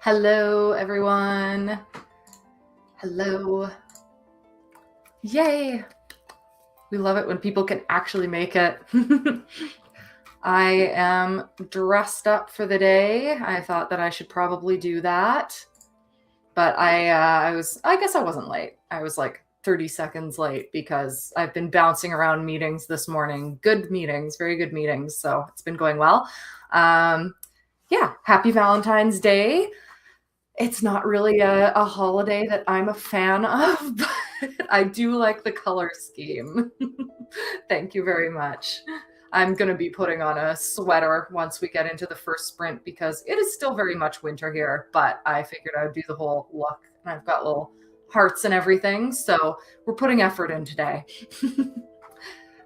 Hello, everyone. Hello. Yay. We love it when people can actually make it. I am dressed up for the day. I thought that I should probably do that. But I guess I wasn't late. I was like 30 seconds late because I've been bouncing around meetings this morning. Good meetings, very good meetings. So it's been going well. Yeah, happy Valentine's Day. It's not really a holiday that I'm a fan of, but I do like the color scheme. Thank you very much. I'm going to be putting on a sweater once we get into the first sprint because it is still very much winter here, but I figured I would do the whole look, and I've got little hearts and everything, so we're putting effort in today.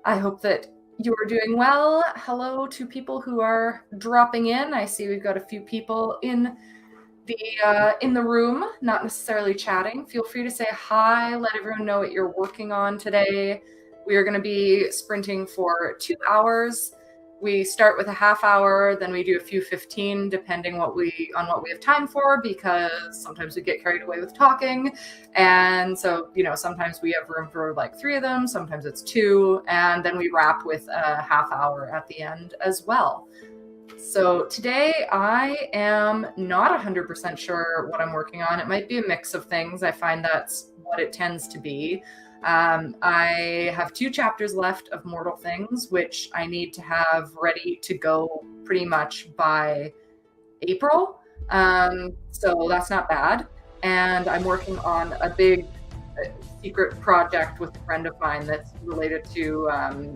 I hope that you are doing well. Hello to people who are dropping in. I see we've got a few people in the room, not necessarily chatting. Feel free to say hi, let everyone know what you're working on today. We are going to be sprinting for 2 hours. We start with a half hour, then we do a few 15, depending on what we have time for, because sometimes we get carried away with talking. And so, sometimes we have room for like 3 of them, sometimes it's 2, and then we wrap with a half hour at the end as well. So today I am not 100% sure what I'm working on. It might be a mix of things. I find that's what it tends to be. I have 2 chapters left of Mortal Things, which I need to have ready to go pretty much by April. So that's not bad. And I'm working on a big secret project with a friend of mine that's related to,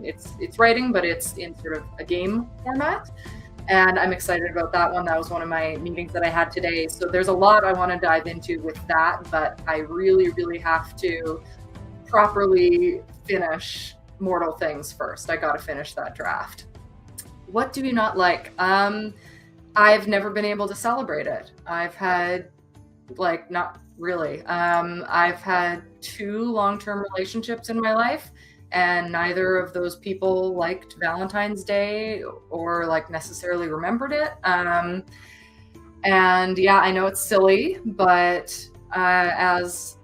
it's writing, but it's in sort of a game format. And I'm excited about that one. That was one of my meetings that I had today. So there's a lot I want to dive into with that, but I really, really have to properly finish Mortal Things first. I got to finish that draft. What do you not like? I've never been able to celebrate it. I've had, not really. I've had 2 long-term relationships in my life, and neither of those people liked Valentine's Day or necessarily remembered it. And yeah, I know it's silly, but as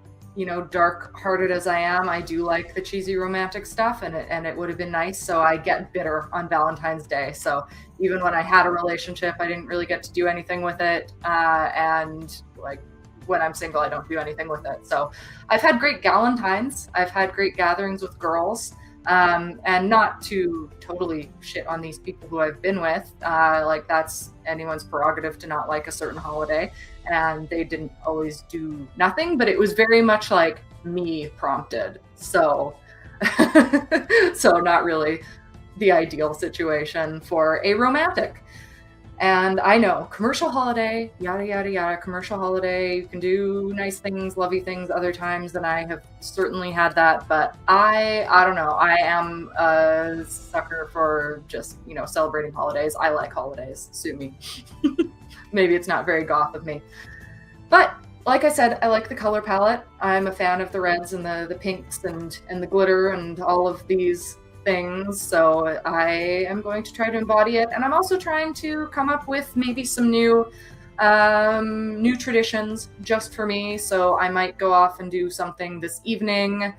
dark-hearted as I am, I do like the cheesy romantic stuff, and it would have been nice. So I get bitter on Valentine's Day. So even when I had a relationship, I didn't really get to do anything with it. And when I'm single, I don't do anything with it. So I've had great Galentines. I've had great gatherings with girls. And not to totally shit on these people who I've been with. That's anyone's prerogative to not like a certain holiday. And they didn't always do nothing, but it was very much me prompted. So, so not really the ideal situation for a romantic. And I know, commercial holiday, yada, yada, yada, commercial holiday, you can do nice things, lovey things other times, and I have certainly had that. But I don't know, I am a sucker for just, celebrating holidays. I like holidays, sue me. Maybe it's not very goth of me. But like I said, I like the color palette. I'm a fan of the reds and the pinks and the glitter and all of these things, so I am going to try to embody it. And I'm also trying to come up with maybe some new traditions just for me. So I might go off and do something this evening,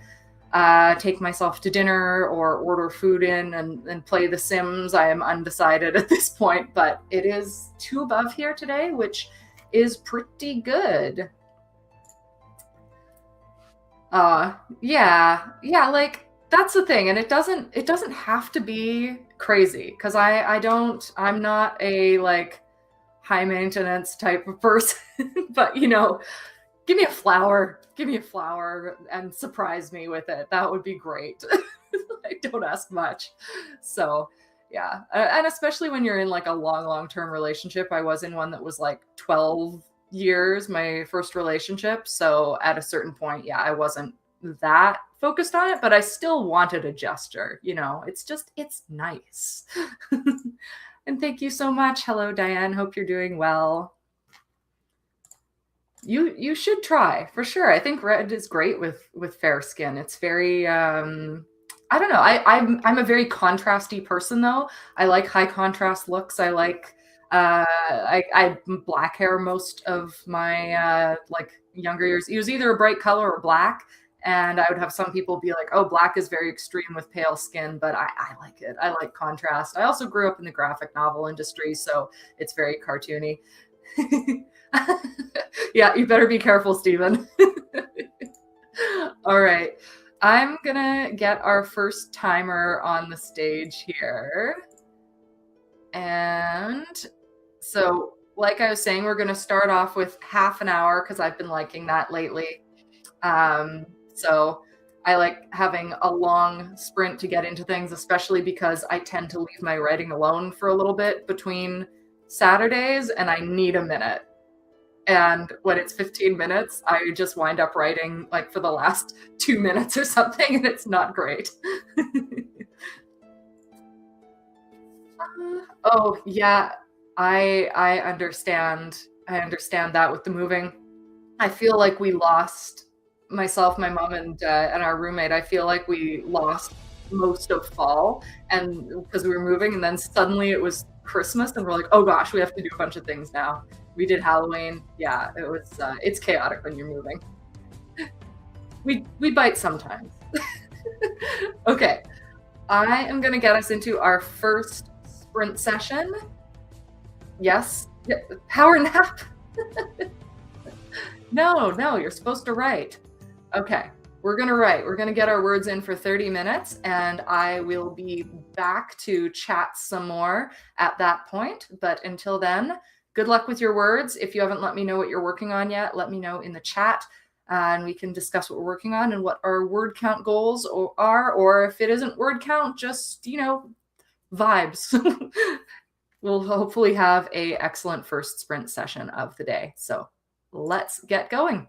take myself to dinner or order food in and play The Sims. I am undecided at this point, but it is 2 above here today, which is pretty good. Yeah, that's the thing. And it doesn't have to be crazy, because I'm not a high maintenance type of person. But give me a flower and surprise me with it. That would be great. I don't ask much. So yeah. And especially when you're in a long-term relationship. I was in one that was 12 years, my first relationship. So at a certain point, yeah, I wasn't that focused on it, but I still wanted a gesture. It's nice. And thank you so much. Hello, Diane. Hope you're doing well. You should try for sure. I think red is great with fair skin. It's very I don't know. I'm a very contrasty person though. I like high contrast looks. I like I had black hair most of my like younger years. It was either a bright color or black. And I would have some people be like, oh, black is very extreme with pale skin, but I like it. I like contrast. I also grew up in the graphic novel industry, so it's very cartoony. Yeah, you better be careful, Stephen. All right. I'm going to get our first timer on the stage here. And so, like I was saying, we're going to start off with half an hour because I've been liking that lately. So I like having a long sprint to get into things, especially because I tend to leave my writing alone for a little bit between Saturdays and I need a minute. And when it's 15 minutes, I just wind up writing like for the last 2 minutes or something, and it's not great. Oh, yeah, I understand. I understand that with the moving. I feel like we lost myself, my mom, and our roommate. I feel like we lost most of fall, and because we were moving, and then suddenly it was Christmas, and we're like, oh gosh, we have to do a bunch of things now. We did Halloween. Yeah, it was. It's chaotic when you're moving. We bite sometimes. Okay, I am gonna get us into our first sprint session. Yes, power nap. No, you're supposed to write. Okay, we're going to write. We're going to get our words in for 30 minutes, and I will be back to chat some more at that point. But until then, good luck with your words. If you haven't let me know what you're working on yet, let me know in the chat, and we can discuss what we're working on and what our word count goals are. Or if it isn't word count, just, vibes. We'll hopefully have an excellent first sprint session of the day. So let's get going.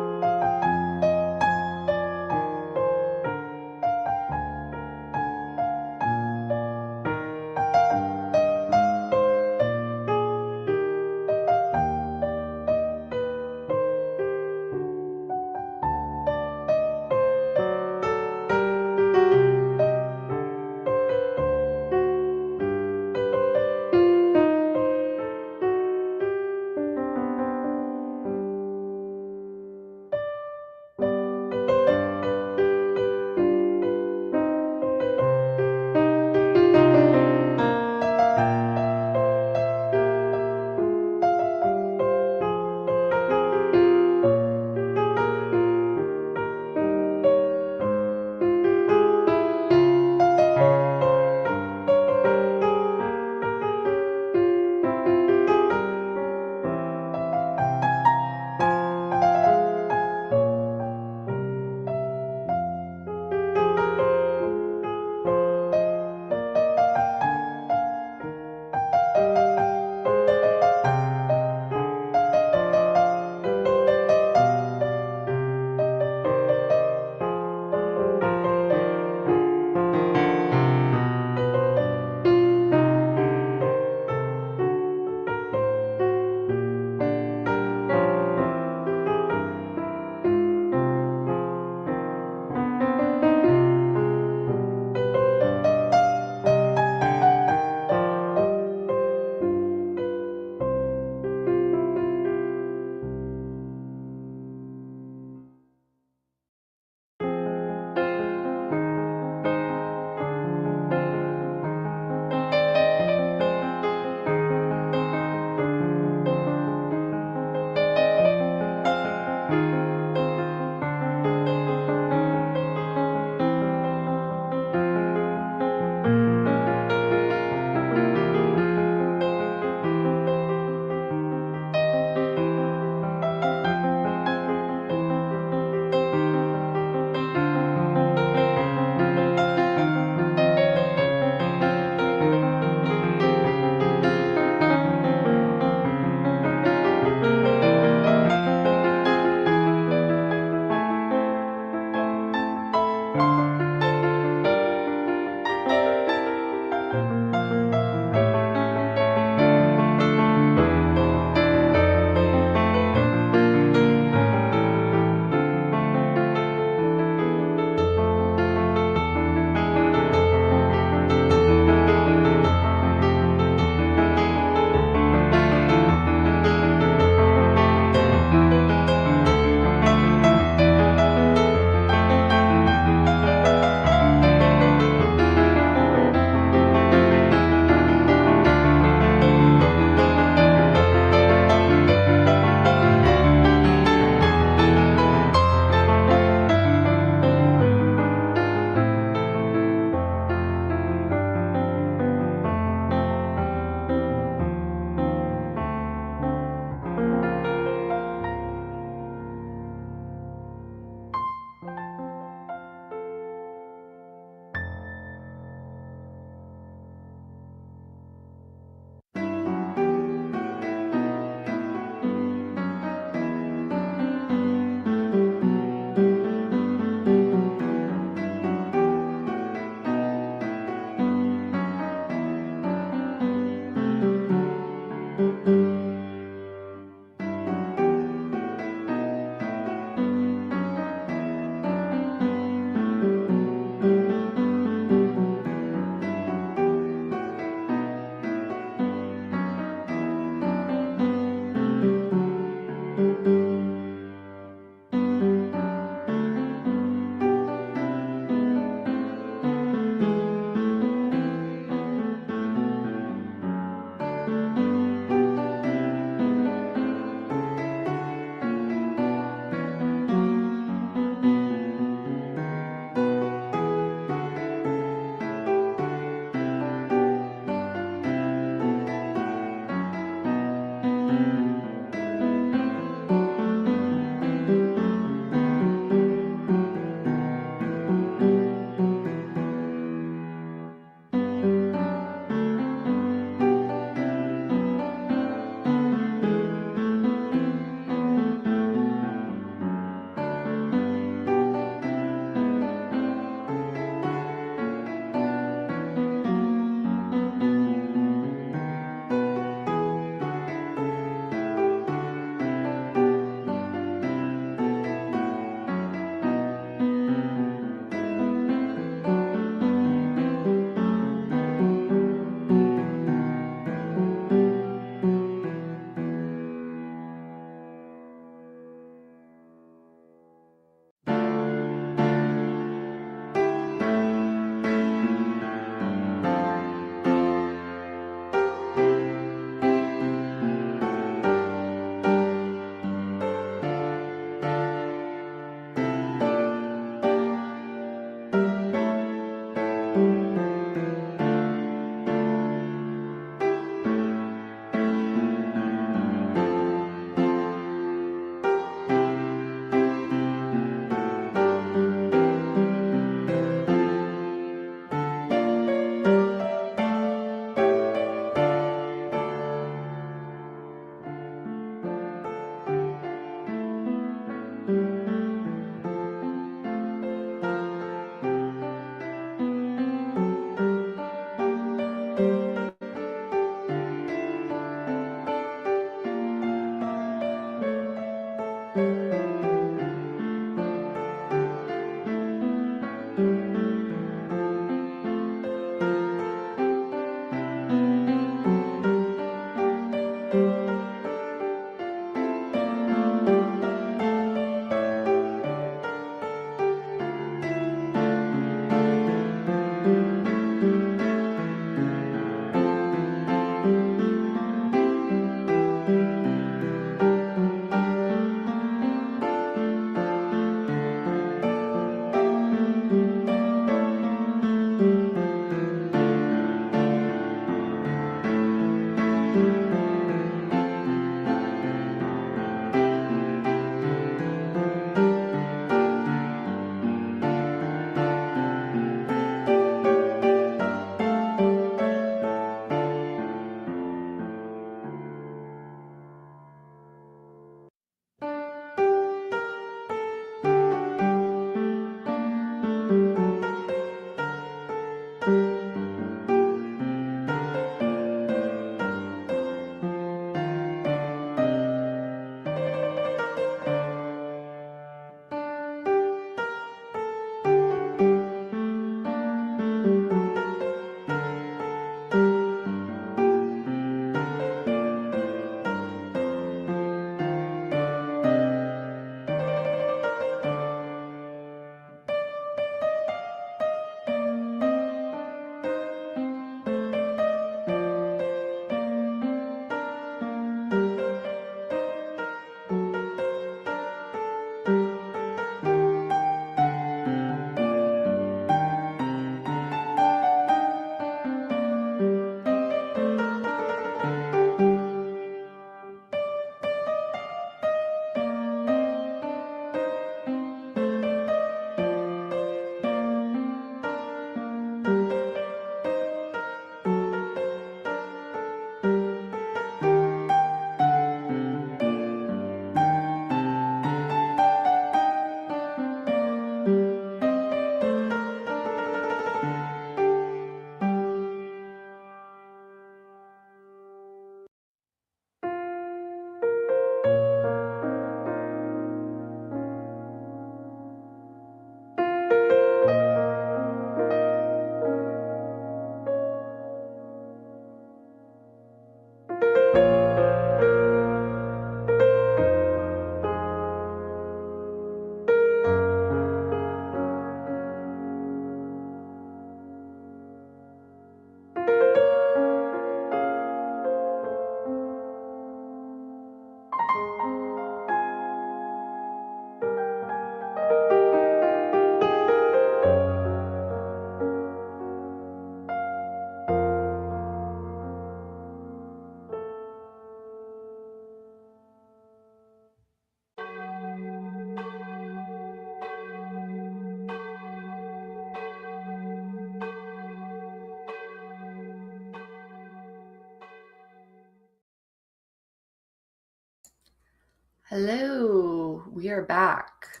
Hello, we are back.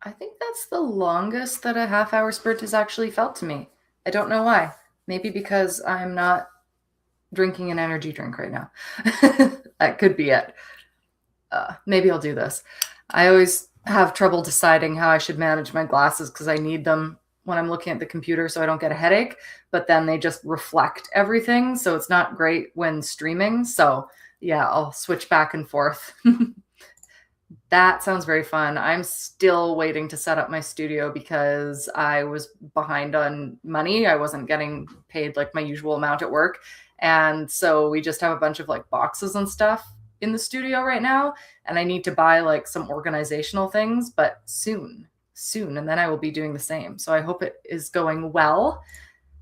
I think that's the longest that a half-hour sprint has actually felt to me. I don't know why. Maybe because I'm not drinking an energy drink right now. That could be it. Maybe I'll do this. I always have trouble deciding how I should manage my glasses because I need them when I'm looking at the computer so I don't get a headache, but then they just reflect everything, so it's not great when streaming. So yeah, I'll switch back and forth. That sounds very fun. I'm still waiting to set up my studio because I was behind on money. I wasn't getting paid like my usual amount at work. And so we just have a bunch of like boxes and stuff in the studio right now. And I need to buy like some organizational things, but soon. And then I will be doing the same. So I hope it is going well.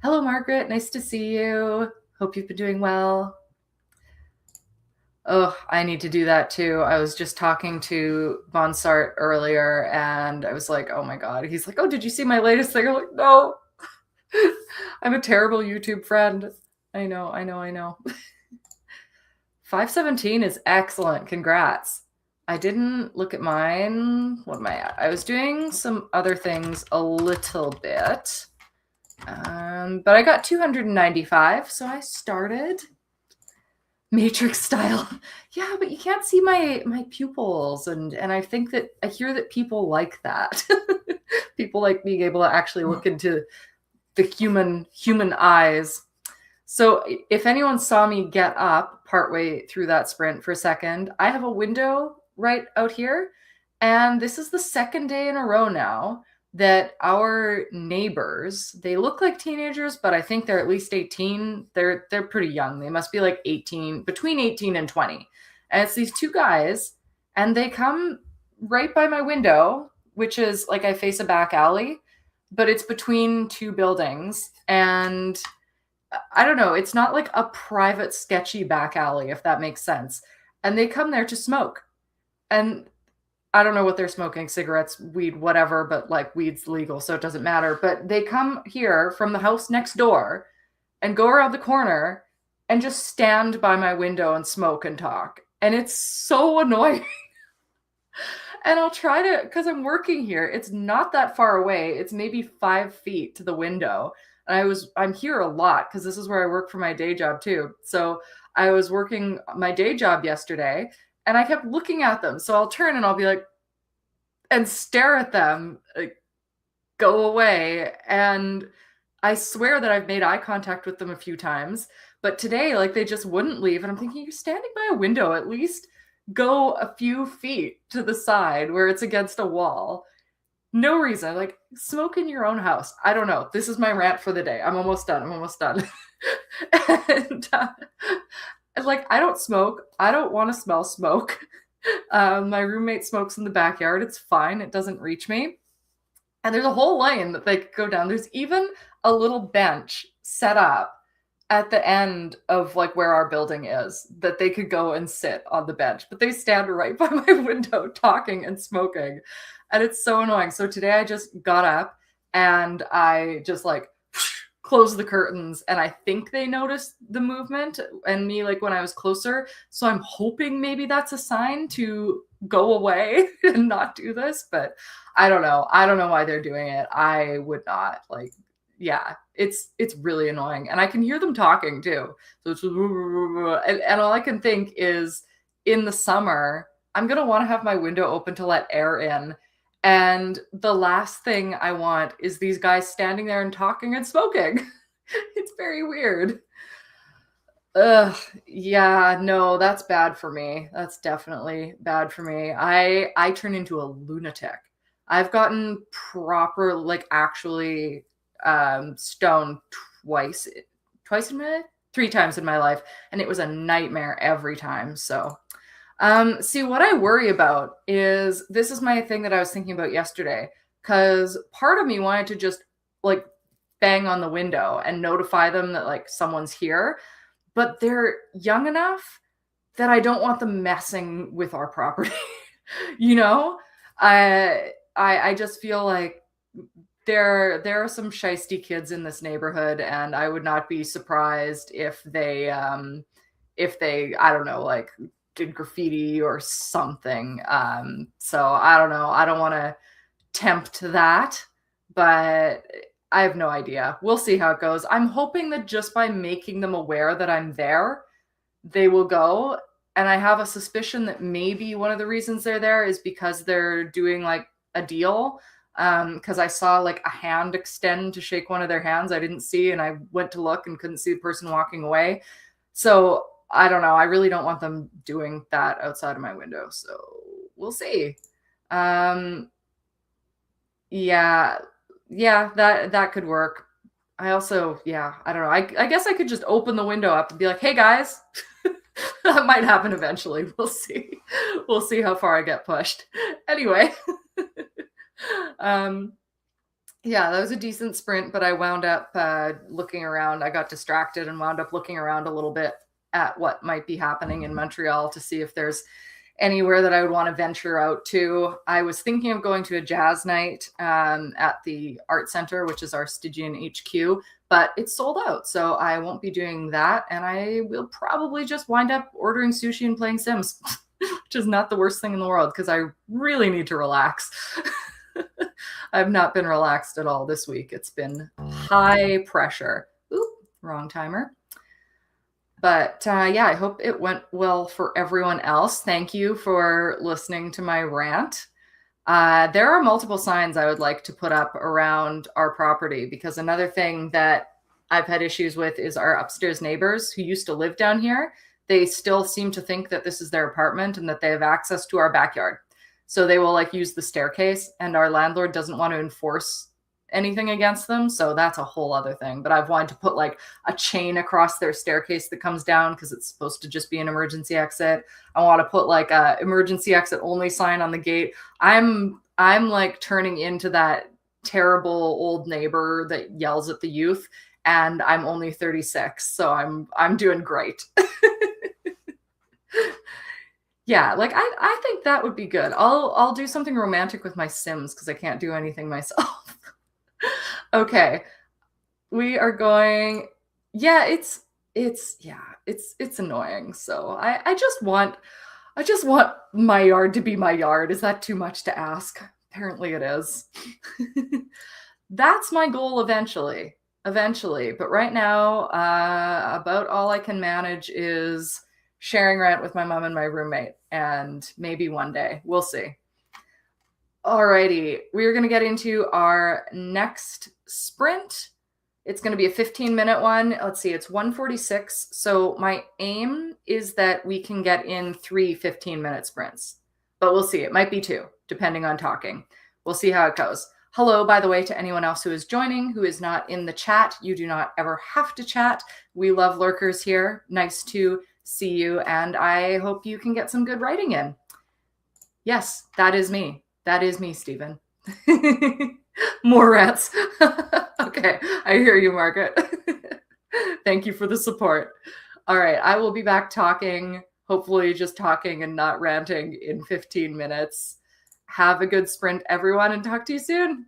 Hello, Margaret. Nice to see you. Hope you've been doing well. Oh, I need to do that too. I was just talking to Bonsart earlier and I was like, oh my God. He's like, oh, did you see my latest thing? I'm like, no. I'm a terrible YouTube friend. I know. 517 is excellent. Congrats. I didn't look at mine. What am I at? I was doing some other things a little bit. But I got 295, so I started. Matrix style. Yeah, but you can't see my pupils, and I think that I hear that people like that. People like being able to actually look into the human eyes. So if anyone saw me get up partway through that sprint for a second, I have a window right out here, and this is the second day in a row now that our neighbors, they look like teenagers, but I think they're at least 18. They're pretty young. They must be like 18, between 18 and 20. And it's these two guys, and they come right by my window, which is like I face a back alley, but it's between two buildings. And I don't know, it's not like a private sketchy back alley, if that makes sense. And they come there to smoke. And I don't know what they're smoking, cigarettes, weed, whatever, but like weed's legal, so it doesn't matter. But they come here from the house next door and go around the corner and just stand by my window and smoke and talk. And it's so annoying. And I'll try to, because I'm working here, it's not that far away. It's maybe 5 feet to the window. And I'm here a lot because this is where I work for my day job too. So I was working my day job yesterday and I kept looking at them. So I'll turn and I'll be like, and stare at them, like, go away. And I swear that I've made eye contact with them a few times. But today, like, they just wouldn't leave. And I'm thinking, you're standing by a window, at least go a few feet to the side where it's against a wall. No reason. Like, smoke in your own house. I don't know. This is my rant for the day. I'm almost done. And like, I don't smoke. I don't want to smell smoke. My roommate smokes in the backyard. It's fine. It doesn't reach me. And there's a whole lane that they could go down. There's even a little bench set up at the end of like where our building is that they could go and sit on the bench. But they stand right by my window talking and smoking. And it's so annoying. So today I just got up and I just like close the curtains, and I think they noticed the movement and me like when I was closer. So I'm hoping maybe that's a sign to go away and not do this, but I don't know. I don't know why they're doing it. I would not. Like, yeah, it's really annoying. And I can hear them talking too. So it's and all I can think is in the summer, I'm going to want to have my window open to let air in. And the last thing I want is these guys standing there and talking and smoking. It's very weird. Ugh, yeah, no, that's bad for me. That's definitely bad for me. I turn into a lunatic. I've gotten proper, like, actually stoned twice in my 3 times in my life, and it was a nightmare every time. So see, what I worry about is, this is my thing that I was thinking about yesterday, because part of me wanted to just like bang on the window and notify them that like someone's here, but they're young enough that I don't want them messing with our property. You know, I just feel like there are some shisty kids in this neighborhood, and I would not be surprised if they I don't know, like did graffiti or something. So I don't know. I don't want to tempt that, but I have no idea. We'll see how it goes. I'm hoping that just by making them aware that I'm there, they will go. And I have a suspicion that maybe one of the reasons they're there is because they're doing like a deal. Because I saw like a hand extend to shake one of their hands I didn't see, and I went to look and couldn't see the person walking away. So I don't know. I really don't want them doing that outside of my window. So we'll see. Yeah, that could work. I also, yeah, I don't know. I guess I could just open the window up and be like, "Hey guys." That might happen eventually. We'll see. We'll see how far I get pushed. Anyway, yeah, that was a decent sprint, but I wound up looking around. I got distracted and wound up looking around a little bit at what might be happening in Montreal to see if there's anywhere that I would want to venture out to. I was thinking of going to a jazz night at the Art Center, which is our Stygian HQ, but it's sold out. So I won't be doing that. And I will probably just wind up ordering sushi and playing Sims, which is not the worst thing in the world because I really need to relax. I've not been relaxed at all this week. It's been high pressure. Ooh, wrong timer. But yeah, I hope it went well for everyone else. Thank you for listening to my rant. There are multiple signs I would like to put up around our property because another thing that I've had issues with is our upstairs neighbors who used to live down here. They still seem to think that this is their apartment and that they have access to our backyard. So they will like use the staircase, and our landlord doesn't want to enforce anything against them. So that's a whole other thing. But I've wanted to put like a chain across their staircase that comes down because it's supposed to just be an emergency exit. I want to put like a emergency exit only sign on the gate. I'm like turning into that terrible old neighbor that yells at the youth, and I'm only 36, so I'm doing great. Yeah, like I think that would be good. I'll do something romantic with my Sims because I can't do anything myself. Okay. We are going. Yeah, it's annoying. So I just want my yard to be my yard. Is that too much to ask? Apparently it is. That's my goal eventually. But right now, about all I can manage is sharing rent with my mom and my roommate, and maybe one day. We'll see. Alrighty, we're going to get into our next sprint. It's going to be a 15-minute one. Let's see, it's 1:46. So my aim is that we can get in 3 15-minute sprints, but we'll see. It might be 2, depending on talking. We'll see how it goes. Hello, by the way, to anyone else who is joining, who is not in the chat. You do not ever have to chat. We love lurkers here. Nice to see you, and I hope you can get some good writing in. Yes, that is me. That is me, Stephen. More rants. Okay, I hear you, Margaret. Thank you for the support. All right, I will be back talking, hopefully just talking and not ranting in 15 minutes. Have a good sprint, everyone, and talk to you soon.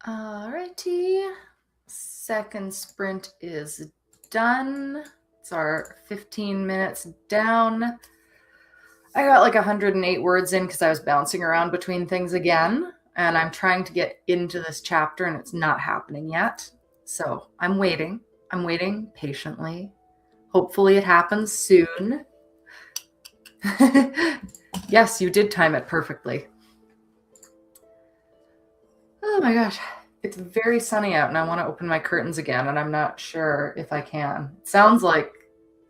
Alrighty. Second sprint is done. It's our 15 minutes down. I got like 108 words in because I was bouncing around between things again, and I'm trying to get into this chapter and it's not happening yet. So I'm waiting. I'm waiting patiently. Hopefully it happens soon. Yes, you did time it perfectly. Oh my gosh. It's very sunny out and I want to open my curtains again, and I'm not sure if I can. It sounds like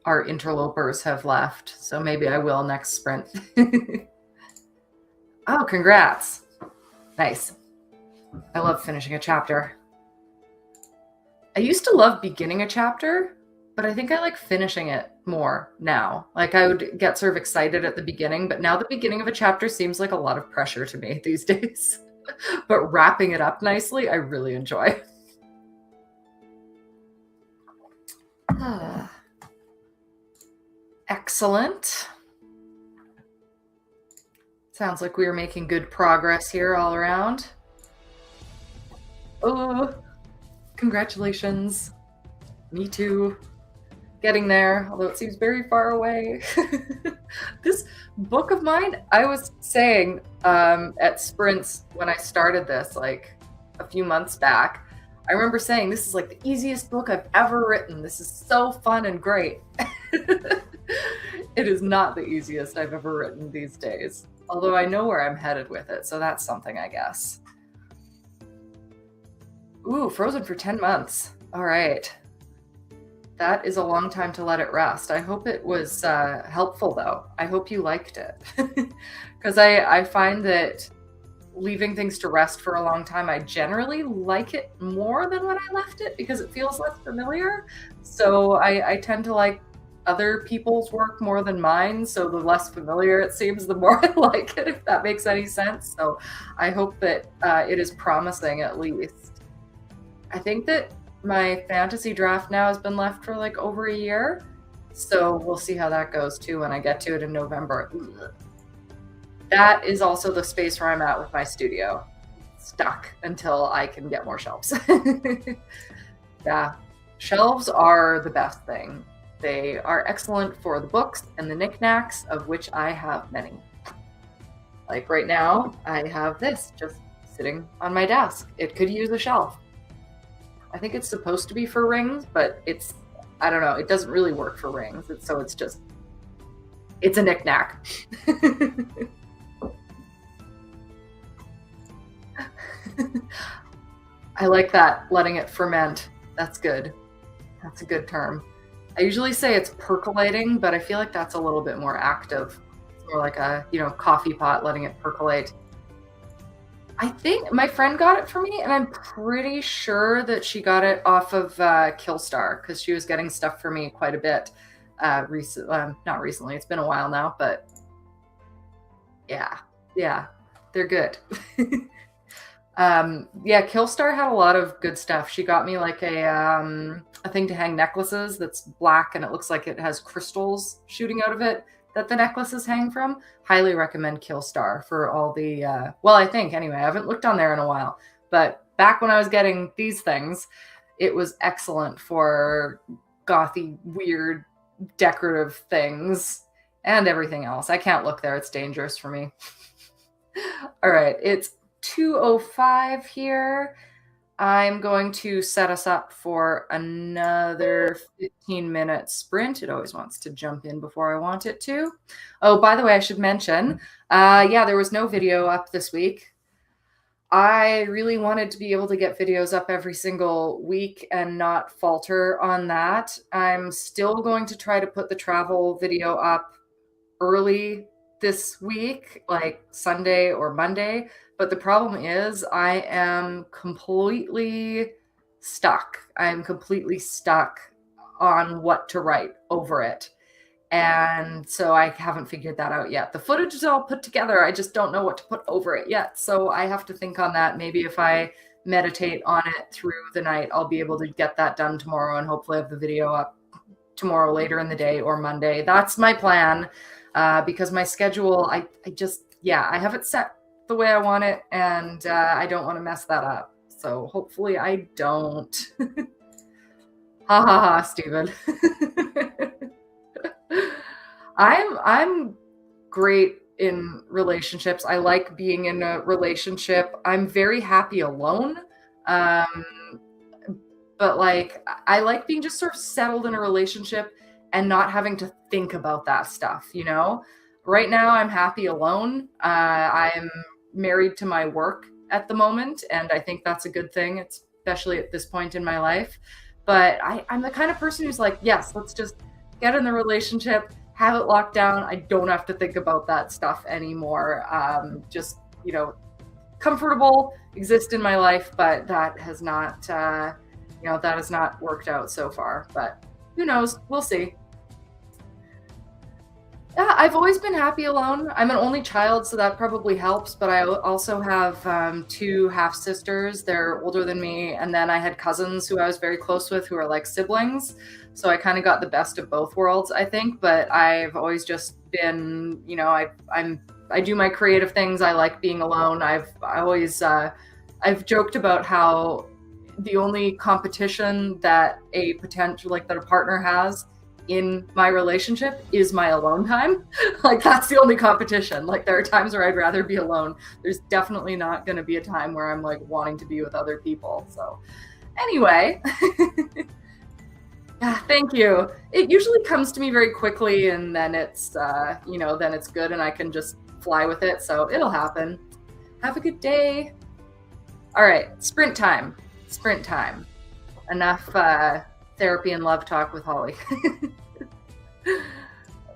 our interlopers have left, so maybe I will next sprint. Oh, congrats. Nice. I love finishing a chapter. I used to love beginning a chapter, but I think I like finishing it more now. Like I would get sort of excited at the beginning, but now the beginning of a chapter seems like a lot of pressure to me these days. But wrapping it up nicely, I really enjoy. Excellent. Sounds like we are making good progress here all around. Oh, congratulations. Me too. Getting there, although it seems very far away. This book of mine, I was saying at sprints when I started this like a few months back, I remember saying this is like the easiest book I've ever written. This is so fun and great. It is not the easiest I've ever written these days, although I know where I'm headed with it, so that's something, I guess. Ooh, frozen for 10 months. All right. That is a long time to let it rest. I hope it was helpful, though. I hope you liked it. Because I find that leaving things to rest for a long time, I generally like it more than when I left it because it feels less familiar. So I tend to like other people's work more than mine. So the less familiar it seems, the more I like it, if that makes any sense. So I hope that it is promising at least. I think that my fantasy draft now has been left for like over a year. So we'll see how that goes too when I get to it in November. That is also the space where I'm at with my studio. Stuck until I can get more shelves. Yeah, shelves are the best thing. They are excellent for the books and the knickknacks, of which I have many. Like right now, I have this just sitting on my desk. It could use a shelf. I think it's supposed to be for rings, but I don't know, it doesn't really work for rings. It's a knickknack. I like that, letting it ferment. That's good. That's a good term. I usually say it's percolating, but I feel like that's a little bit more active. It's more like a, coffee pot, letting it percolate. I think my friend got it for me, and I'm pretty sure that she got it off of Killstar because she was getting stuff for me quite a bit. Not recently. It's been a while now, but yeah, they're good. Yeah, Killstar had a lot of good stuff. She got me like a thing to hang necklaces that's black and it looks like it has crystals shooting out of it that the necklaces hang from. Highly recommend Killstar for all the, I think anyway, I haven't looked on there in a while, but back when I was getting these things, it was excellent for gothy, weird, decorative things and everything else. I can't look there. It's dangerous for me. All right. It's 2:05 here. I'm going to set us up for another 15-minute sprint. It always wants to jump in before I want it to. Oh, by the way, I should mention, there was no video up this week. I really wanted to be able to get videos up every single week and not falter on that. I'm still going to try to put the travel video up early this week, like Sunday or Monday. But the problem is I am completely stuck. I'm completely stuck on what to write over it. And so I haven't figured that out yet. The footage is all put together. I just don't know what to put over it yet. So I have to think on that. Maybe if I meditate on it through the night, I'll be able to get that done tomorrow and hopefully have the video up tomorrow later in the day or Monday. That's my plan because my schedule, I have it set the way I want it, and I don't want to mess that up. so hopefully I don't. Ha ha ha, Steven. I'm great in relationships. I like being in a relationship. I'm very happy alone. Um, but like I like being just sort of settled in a relationship and not having to think about that stuff, you know? Right now I'm happy alone. I'm married to my work at the moment, and I think that's a good thing, especially at this point in my life. But I'm the kind of person who's like, yes, let's just get in the relationship, have it locked down. I don't have to think about that stuff anymore. Just, you know, comfortable, exist in my life, but that has not, that has not worked out so far. But who knows? We'll see. Yeah, I've always been happy alone. I'm an only child, so that probably helps. But I also have two half sisters. They're older than me. And then I had cousins who I was very close with who are like siblings. So I kind of got the best of both worlds, I think. But I've always just been, I do my creative things. I like being alone. I've joked about how the only competition that that a partner has in my relationship is my alone time. Like that's the only competition. Like there are times where I'd rather be alone. There's definitely not going to be a time where I'm like wanting to be with other people. So anyway, yeah, thank you. It usually comes to me very quickly, and then then it's good and I can just fly with it. So it'll happen. Have a good day. All right, sprint time. Sprint time. Enough therapy and love talk with Holly.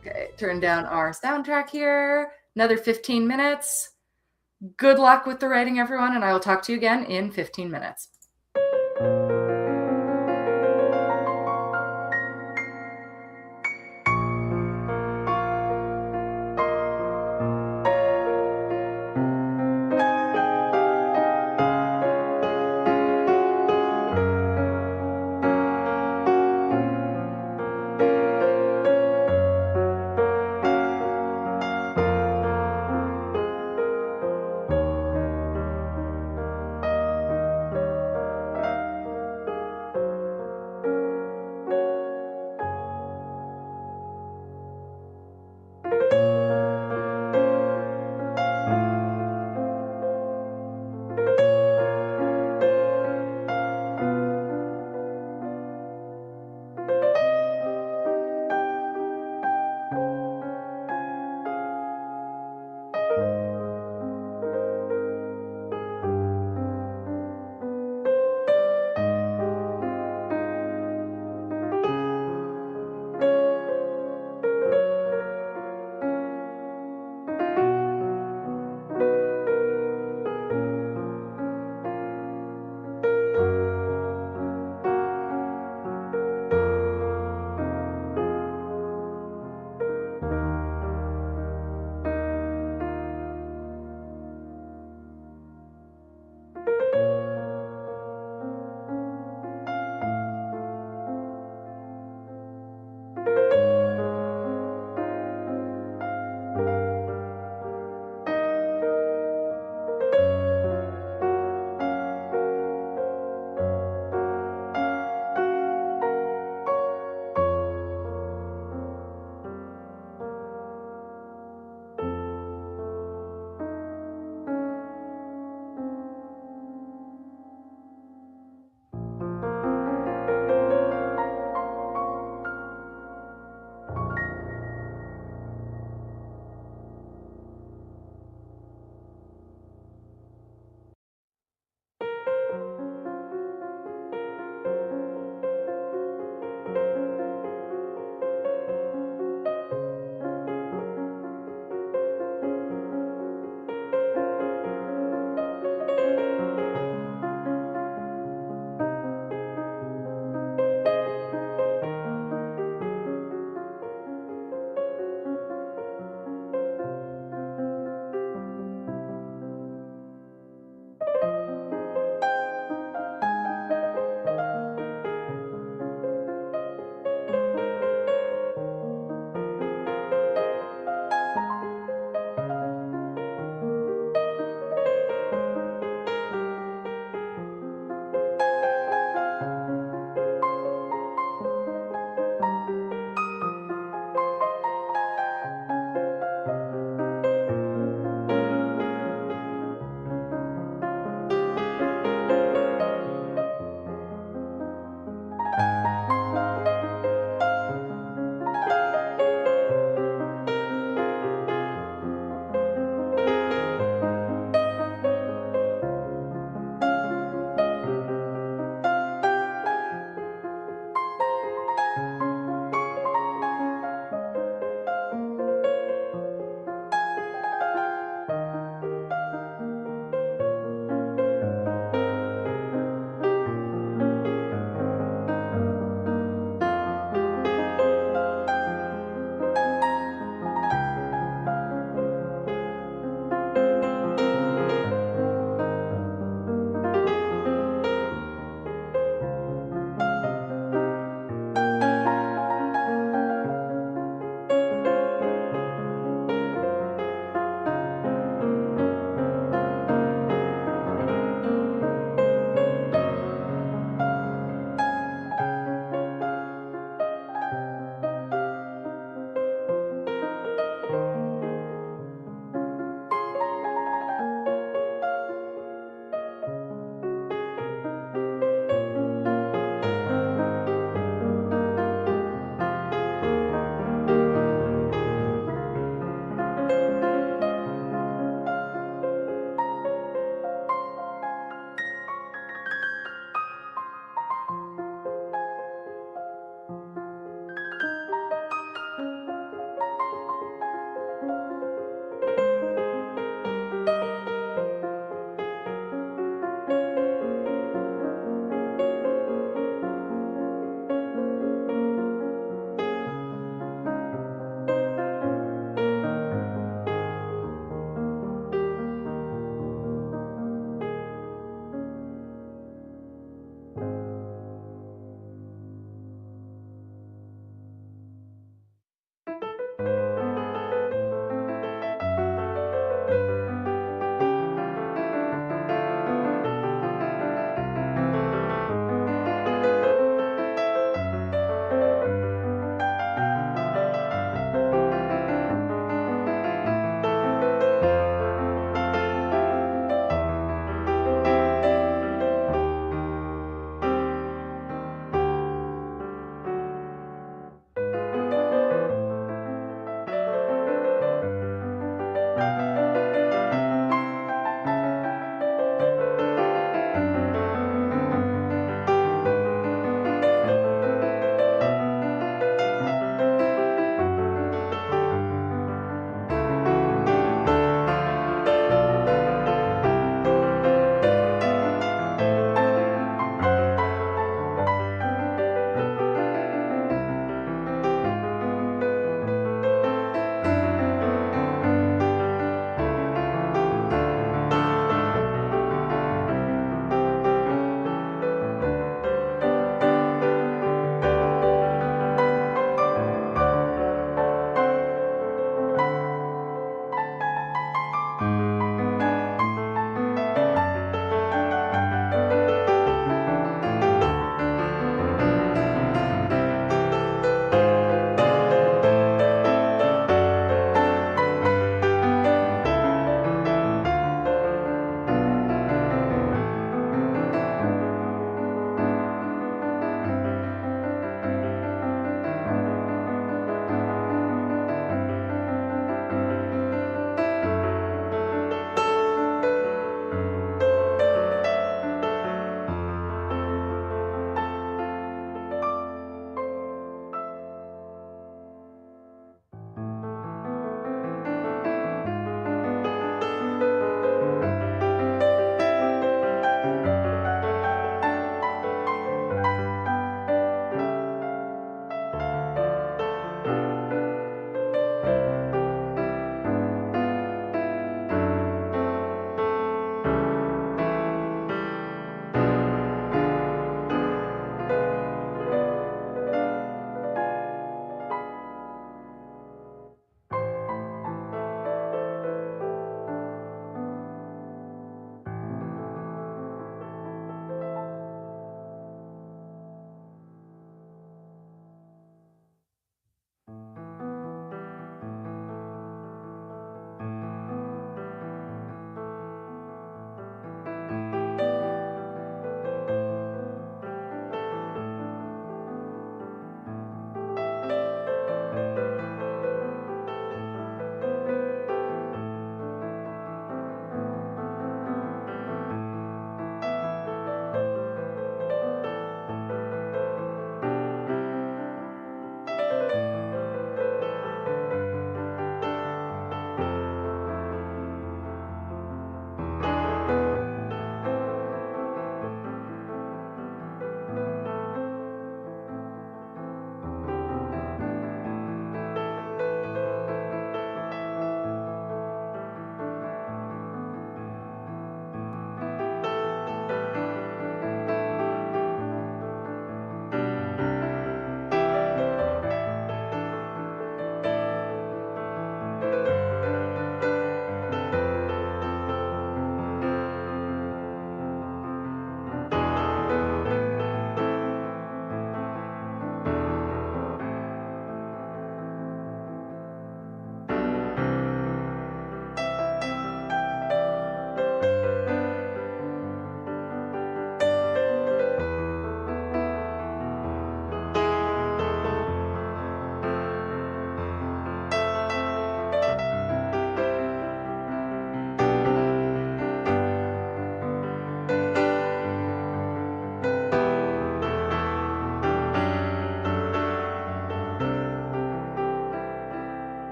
Okay, turn down our soundtrack here. Another 15 minutes. Good luck with the writing, everyone, and I will talk to you again in 15 minutes.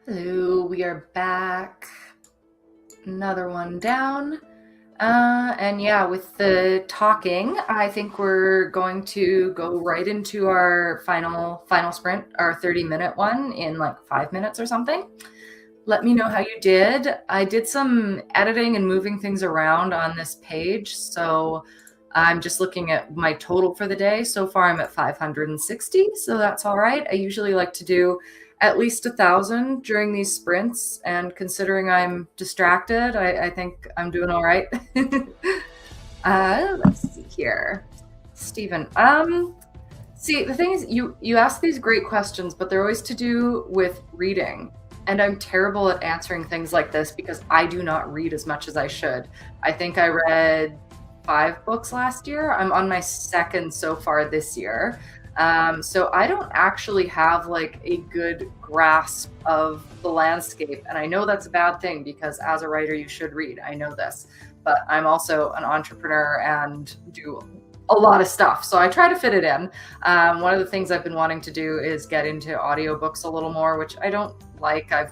Hello, we are back. Another one down. And yeah, with the talking, I think we're going to go right into our final sprint, our 30-minute one in like 5 minutes or something. Let me know how you did. I did some editing and moving things around on this page, so I'm just looking at my total for the day. So far, I'm at 560, so that's all right. I usually like to do at least 1,000 during these sprints, and considering I'm distracted, I think I'm doing all right. Let's see here. Stephen, see, the thing is, you ask these great questions, but they're always to do with reading. And I'm terrible at answering things like this because I do not read as much as I should. I think I read 5 books last year. I'm on my 2nd so far this year. So I don't actually have like a good grasp of the landscape. And I know that's a bad thing because as a writer, you should read. I know this. But I'm also an entrepreneur and do a lot of stuff. So I try to fit it in. One of the things I've been wanting to do is get into audiobooks a little more, which I don't like. I've,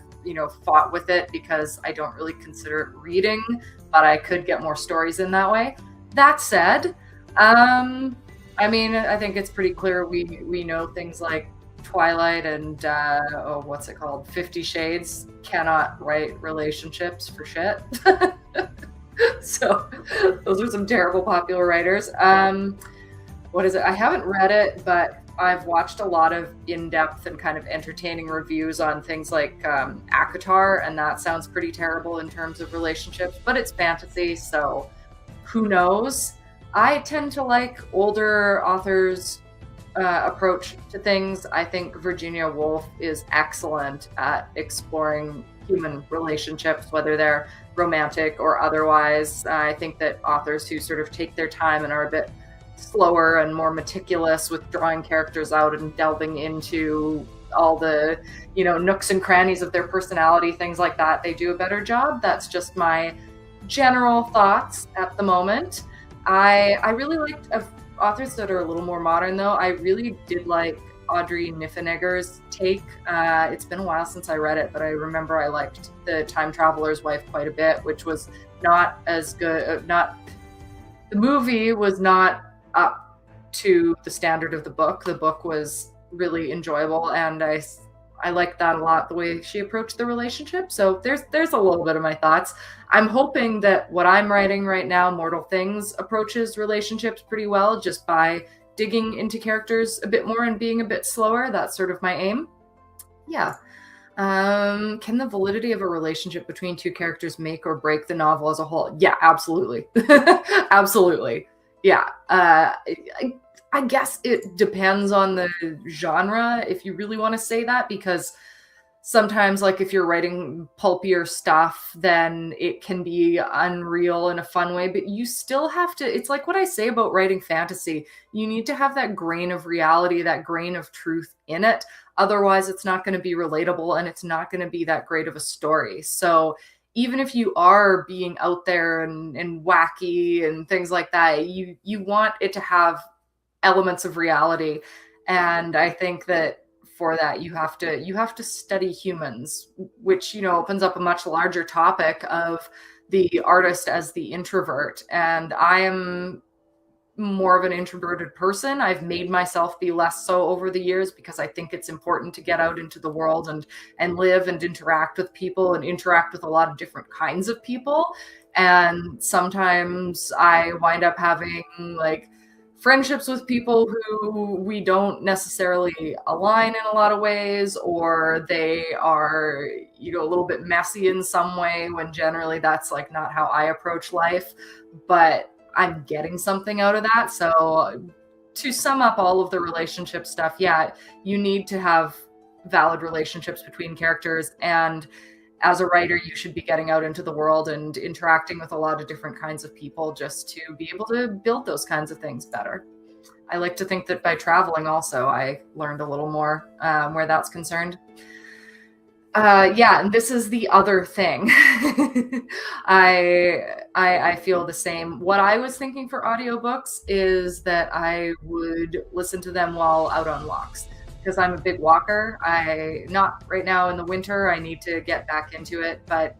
fought with it because I don't really consider it reading, but I could get more stories in that way. That said, I think it's pretty clear we know things like Twilight and what's it called? 50 Shades cannot write relationships for shit. So those are some terrible popular writers. What is it? I haven't read it, but I've watched a lot of in-depth and kind of entertaining reviews on things like ACOTAR, and that sounds pretty terrible in terms of relationships, but it's fantasy, so who knows? I tend to like older authors' approach to things. I think Virginia Woolf is excellent at exploring human relationships, whether they're romantic or otherwise. I think that authors who sort of take their time and are a bit slower and more meticulous with drawing characters out and delving into all the, nooks and crannies of their personality, things like that, they do a better job. That's just my general thoughts at the moment. I really liked authors that are a little more modern, though. I really did like Audrey Niffenegger's take. It's been a while since I read it, but I remember I liked The Time Traveler's Wife quite a bit, which was not as good. The movie was not up to the standard of the book. The book was really enjoyable, and I liked that a lot, the way she approached the relationship. So there's a little bit of my thoughts. I'm hoping that what I'm writing right now, Mortal Things, approaches relationships pretty well just by digging into characters a bit more and being a bit slower. That's sort of my aim. Yeah. Can the validity of a relationship between two characters make or break the novel as a whole? Yeah, absolutely. Absolutely. Yeah. I guess it depends on the genre, if you really want to say that, because sometimes, like, if you're writing pulpier stuff, then it can be unreal in a fun way, but you still have to, it's like what I say about writing fantasy. You need to have that grain of reality, that grain of truth in it. Otherwise, it's not going to be relatable and it's not going to be that great of a story. So even if you are being out there and wacky and things like that, you want it to have elements of reality. And I think that for that you have to study humans, which opens up a much larger topic of the artist as the introvert. And I am more of an introverted person. I've made myself be less so over the years because I think it's important to get out into the world and live and interact with people and interact with a lot of different kinds of people. And sometimes I wind up having like friendships with people who we don't necessarily align in a lot of ways, or they are, a little bit messy in some way, when generally that's like not how I approach life, but I'm getting something out of that. So to sum up all of the relationship stuff, yeah, you need to have valid relationships between characters. And as a writer, you should be getting out into the world and interacting with a lot of different kinds of people just to be able to build those kinds of things better. I like to think that by traveling also, I learned a little more where that's concerned. Yeah, and this is the other thing. I feel the same. What I was thinking for audiobooks is that I would listen to them while out on walks. because I'm a big walker. Not right now in the winter, I need to get back into it, but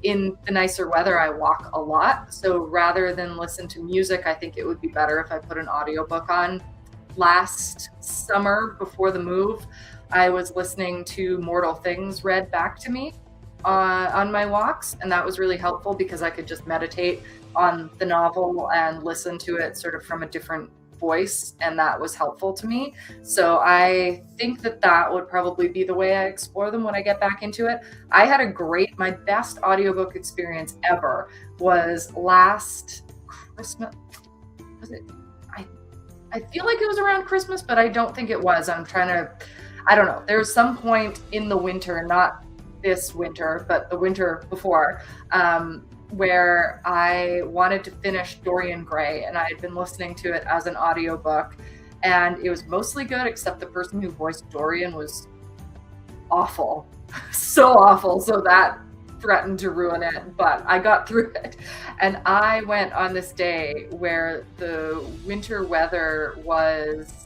in the nicer weather, I walk a lot. So rather than listen to music, I think it would be better if I put an audiobook on. Last summer before the move, I was listening to Mortal Things read back to me on my walks, and that was really helpful because I could just meditate on the novel and listen to it sort of from a different voice, and that was helpful to me. So I think that would probably be the way I explore them when I get back into it. I had my best audiobook experience ever was last Christmas. Was it? I feel like it was around Christmas, but I don't think it was. I don't know. There was some point in the winter, not this winter, but the winter before, where I wanted to finish Dorian Gray, and I had been listening to it as an audiobook, and it was mostly good, except the person who voiced Dorian was awful. So awful. So that threatened to ruin it, but I got through it. And I went on this day where the winter weather was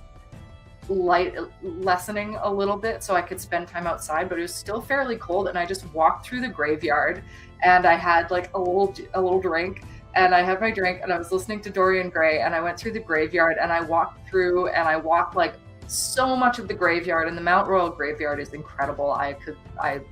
lessening a little bit so I could spend time outside, but it was still fairly cold, and I just walked through the graveyard, and I had like a little drink, and I had my drink, and I was listening to Dorian Gray, and I went through the graveyard, and I walked like so much of the graveyard, and the Mount Royal graveyard is incredible. I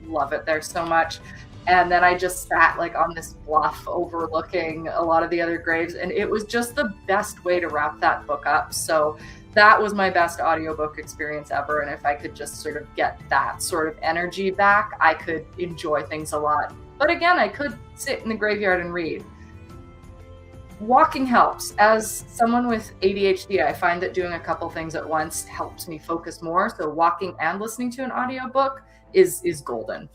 love it there so much. And then I just sat like on this bluff overlooking a lot of the other graves, and it was just the best way to wrap that book up. So that was my best audiobook experience ever. And if I could just sort of get that sort of energy back, I could enjoy things a lot. But again, I could sit in the graveyard and read. Walking helps. As someone with ADHD, I find that doing a couple things at once helps me focus more. So walking and listening to an audiobook is golden.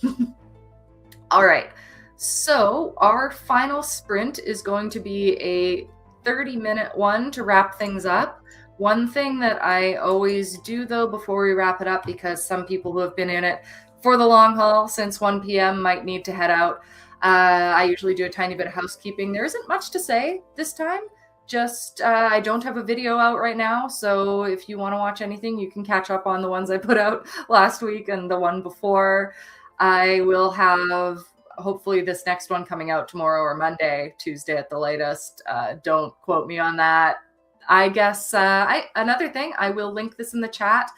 All right. So our final sprint is going to be a 30-minute one to wrap things up. One thing that I always do, though, before we wrap it up, because some people who have been in it for the long haul since 1 p.m. might need to head out, I usually do a tiny bit of housekeeping. There isn't much to say this time. Just I don't have a video out right now, so if you want to watch anything, you can catch up on the ones I put out last week and the one before. I will have hopefully this next one coming out tomorrow or Monday, Tuesday at the latest. Don't quote me on that. I guess another thing, I will link this in the chat.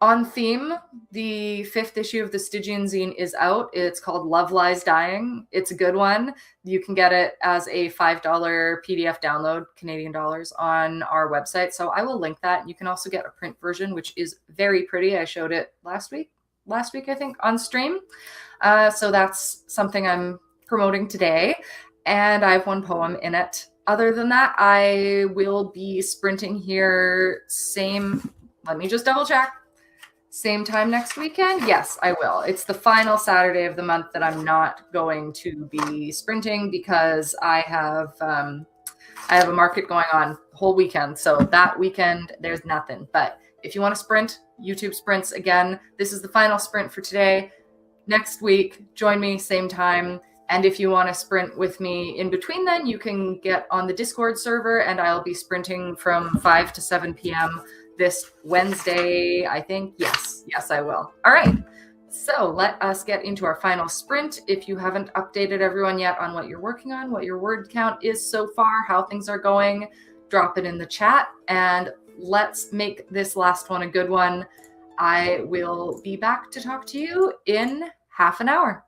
On Theme, the 5th issue of the Stygian zine is out. It's called Love Lies Dying. It's a good one. You can get it as a $5 PDF download, Canadian dollars, on our website. So I will link that. You can also get a print version, which is very pretty. I showed it last week, I think, on stream. So that's something I'm promoting today. And I have one poem in it. Other than that, I will be sprinting here let me just double check. Same time next weekend? Yes, I will. It's the final Saturday of the month that I'm not going to be sprinting because I have a market going on the whole weekend. So that weekend, there's nothing. But if you want to sprint, YouTube sprints again. This is the final sprint for today. Next week, join me, same time. And if you want to sprint with me in between then, you can get on the Discord server, and I'll be sprinting from 5 to 7 p.m. this Wednesday, I think. Yes, I will. All right. So let us get into our final sprint. If you haven't updated everyone yet on what you're working on, what your word count is so far, how things are going, drop it in the chat, and let's make this last one a good one. I will be back to talk to you in half an hour.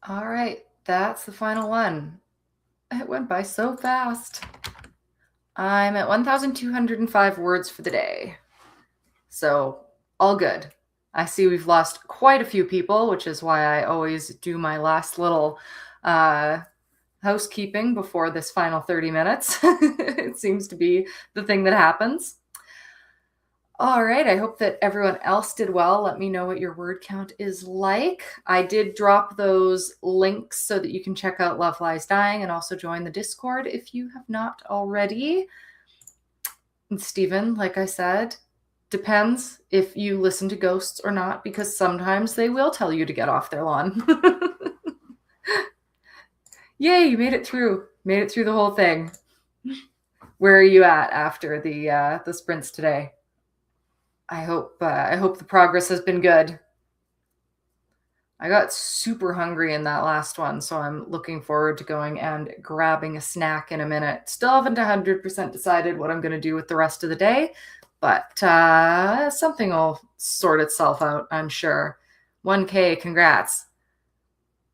All right, that's the final one. It went by so fast. I'm at 1,205 words for the day. So, all good. I see we've lost quite a few people, which is why I always do my last little housekeeping before this final 30 minutes. It seems to be the thing that happens. All right, I hope that everyone else did well. Let me know what your word count is like. I did drop those links so that you can check out Love Lies Dying and also join the Discord if you have not already. And Stephen, like I said, depends if you listen to ghosts or not, because sometimes they will tell you to get off their lawn. Yay, you made it through. Made it through the whole thing. Where are you at after the sprints today? I hope the progress has been good. I got super hungry in that last one, so I'm looking forward to going and grabbing a snack in a minute. Still haven't 100% decided what I'm going to do with the rest of the day, but something will sort itself out, I'm sure. 1K, congrats.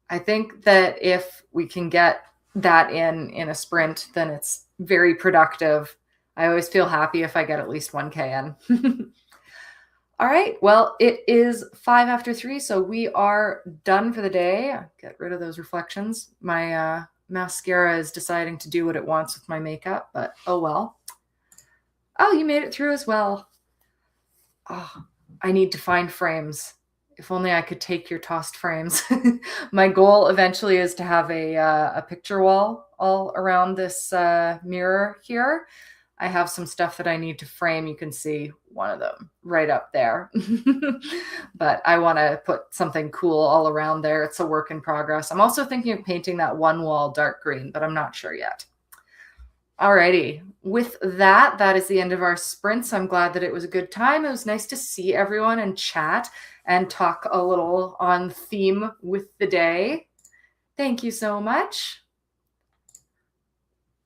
I think that if we can get that in a sprint, then it's very productive. I always feel happy if I get at least 1K in. All right, well, it is 5 after 3, so we are done for the day. Get rid of those reflections. My mascara is deciding to do what it wants with my makeup, but oh well. Oh, you made it through as well. Oh, I need to find frames. If only I could take your tossed frames. My goal eventually is to have a picture wall all around this mirror here. I have some stuff that I need to frame. You can see one of them right up there. But I want to put something cool all around there. It's a work in progress. I'm also thinking of painting that one wall dark green, but I'm not sure yet. Alrighty. With that, that is the end of our sprints. I'm glad that it was a good time. It was nice to see everyone and chat and talk a little on theme with the day. Thank you so much.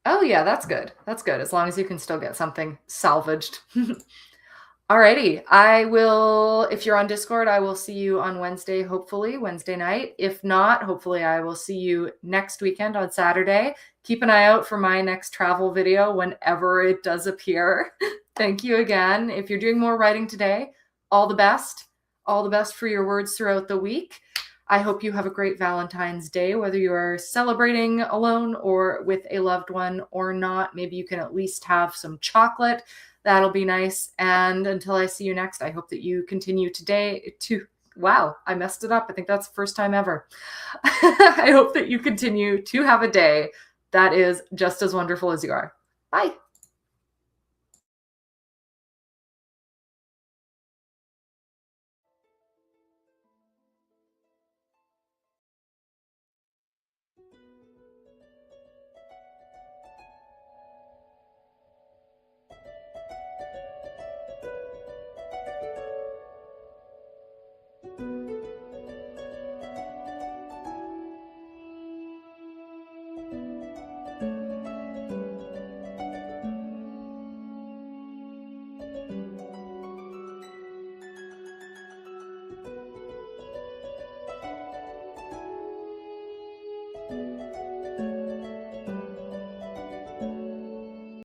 Oh yeah, that's good. That's good. As long as you can still get something salvaged. Alrighty. If you're on Discord, I will see you on Wednesday, hopefully, Wednesday night. If not, hopefully I will see you next weekend on Saturday. Keep an eye out for my next travel video whenever it does appear. Thank you again. If you're doing more writing today, all the best. All the best for your words throughout the week. I hope you have a great Valentine's Day, whether you are celebrating alone or with a loved one or not. Maybe you can at least have some chocolate. That'll be nice. And until I see you next, I hope that you continue today to, wow, I messed it up. I think that's the first time ever. I hope that you continue to have a day that is just as wonderful as you are. Bye.